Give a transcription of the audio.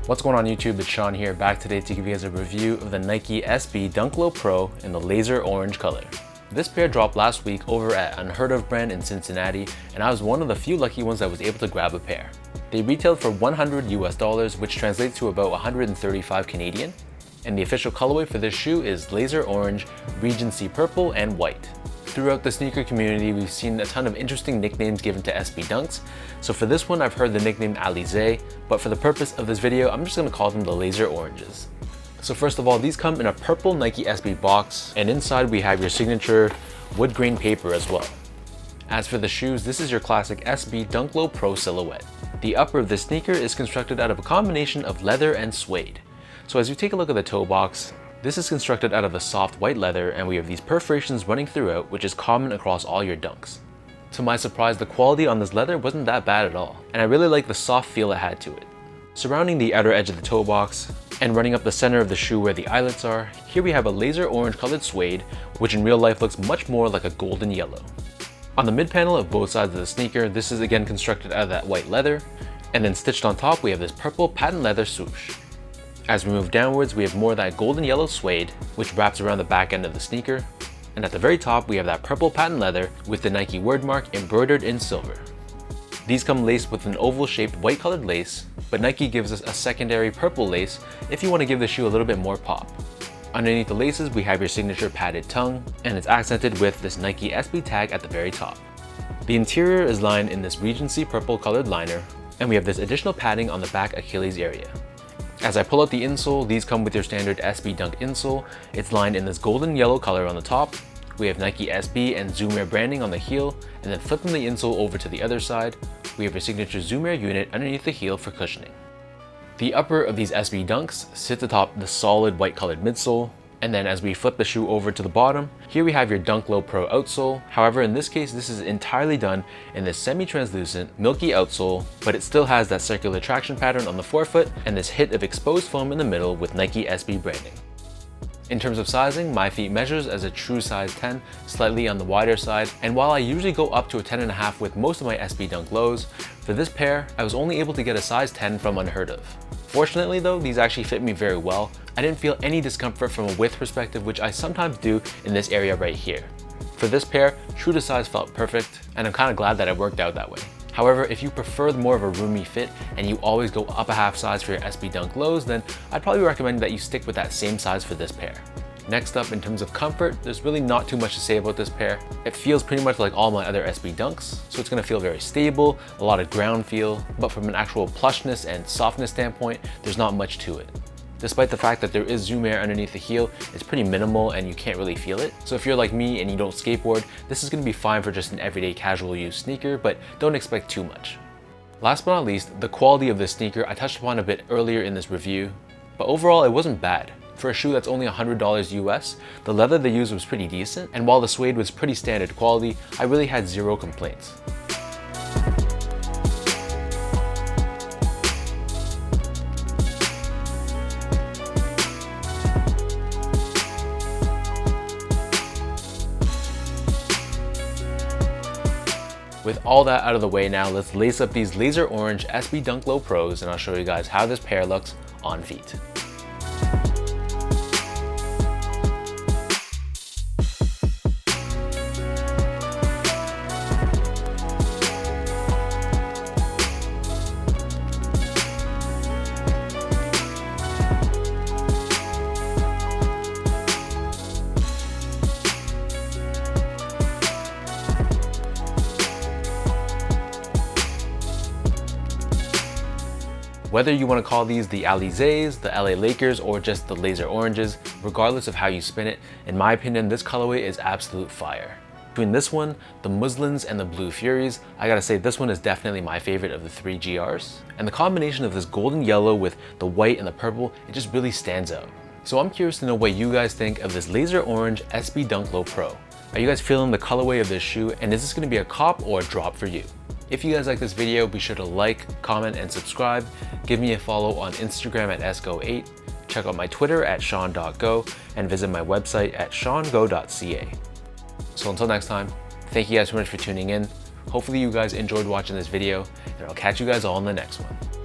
What's going on YouTube? It's Sean here, back today to give you guys a review of the Nike SB Dunk Low Pro in the laser orange color. This pair dropped last week over at Unheard Of brand in Cincinnati, and I was one of the few lucky ones that was able to grab a pair. They retailed for $100 US, which translates to about 135 Canadian, and the official colorway for this shoe is laser orange, Regency purple, and white. Throughout the sneaker community, we've seen a ton of interesting nicknames given to SB Dunks. So for this one, I've heard the nickname Alizé, but for the purpose of this video, I'm just gonna call them the laser oranges. So first of all, these come in a purple Nike SB box, and inside we have your signature wood grain paper as well. As for the shoes, this is your classic SB Dunk Low Pro silhouette. The upper of the sneaker is constructed out of a combination of leather and suede. So as you take a look at the toe box, this is constructed out of a soft white leather, and we have these perforations running throughout, which is common across all your Dunks. To my surprise, the quality on this leather wasn't that bad at all, and I really like the soft feel it had to it. Surrounding the outer edge of the toe box, and running up the center of the shoe where the eyelets are, here we have a laser orange colored suede, which in real life looks much more like a golden yellow. On the mid panel of both sides of the sneaker, this is again constructed out of that white leather, and then stitched on top we have this purple patent leather swoosh. As we move downwards, we have more of that golden yellow suede, which wraps around the back end of the sneaker. And at the very top, we have that purple patent leather with the Nike word mark embroidered in silver. These come laced with an oval shaped white colored lace, but Nike gives us a secondary purple lace if you want to give the shoe a little bit more pop. Underneath the laces, we have your signature padded tongue, and it's accented with this Nike SB tag at the very top. The interior is lined in this Regency purple colored liner, and we have this additional padding on the back Achilles area. As I pull out the insole, these come with your standard SB Dunk insole. It's lined in this golden yellow color on the top. We have Nike SB and Zoom Air branding on the heel, and then flipping the insole over to the other side, we have your signature Zoom Air unit underneath the heel for cushioning. The upper of these SB Dunks sits atop the solid white colored midsole, and then as we flip the shoe over to the bottom, here we have your Dunk Low Pro outsole. However, in this case, this is entirely done in this semi-translucent, milky outsole, but it still has that circular traction pattern on the forefoot and this hit of exposed foam in the middle with Nike SB branding. In terms of sizing, my feet measures as a true size 10, slightly on the wider side, and while I usually go up to a 10.5 with most of my SB Dunk Lows, for this pair, I was only able to get a size 10 from Unheard Of. Fortunately though, these actually fit me very well. I didn't feel any discomfort from a width perspective, which I sometimes do in this area right here. For this pair, true to size felt perfect, and I'm kind of glad that it worked out that way. However, if you prefer more of a roomy fit and you always go up a half size for your SB Dunk Lows, then I'd probably recommend that you stick with that same size for this pair. Next up, in terms of comfort, there's really not too much to say about this pair. It feels pretty much like all my other SB Dunks, so it's gonna feel very stable, a lot of ground feel, but from an actual plushness and softness standpoint, there's not much to it. Despite the fact that there is Zoom Air underneath the heel, it's pretty minimal and you can't really feel it. So if you're like me and you don't skateboard, this is gonna be fine for just an everyday casual use sneaker, but don't expect too much. Last but not least, the quality of this sneaker I touched upon a bit earlier in this review, but overall it wasn't bad. For a shoe that's only $100 US, the leather they used was pretty decent, and while the suede was pretty standard quality, I really had zero complaints. With all that out of the way now, let's lace up these laser orange SB Dunk Low Pros, and I'll show you guys how this pair looks on feet. Whether you want to call these the Alizés, the LA Lakers, or just the laser oranges, regardless of how you spin it, in my opinion, this colorway is absolute fire. Between this one, the Muslins, and the Blue Furies, I gotta say this one is definitely my favorite of the three GRs. And the combination of this golden yellow with the white and the purple, it just really stands out. So I'm curious to know what you guys think of this laser orange SB Dunk Low Pro. Are you guys feeling the colorway of this shoe, and is this gonna be a cop or a drop for you? If you guys like this video, be sure to like, comment, and subscribe. Give me a follow on Instagram at esgo8. check out my Twitter at sean.go and visit my website at seango.ca. So until next time, thank you guys so much for tuning in. Hopefully you guys enjoyed watching this video, and I'll catch you guys all in the next one.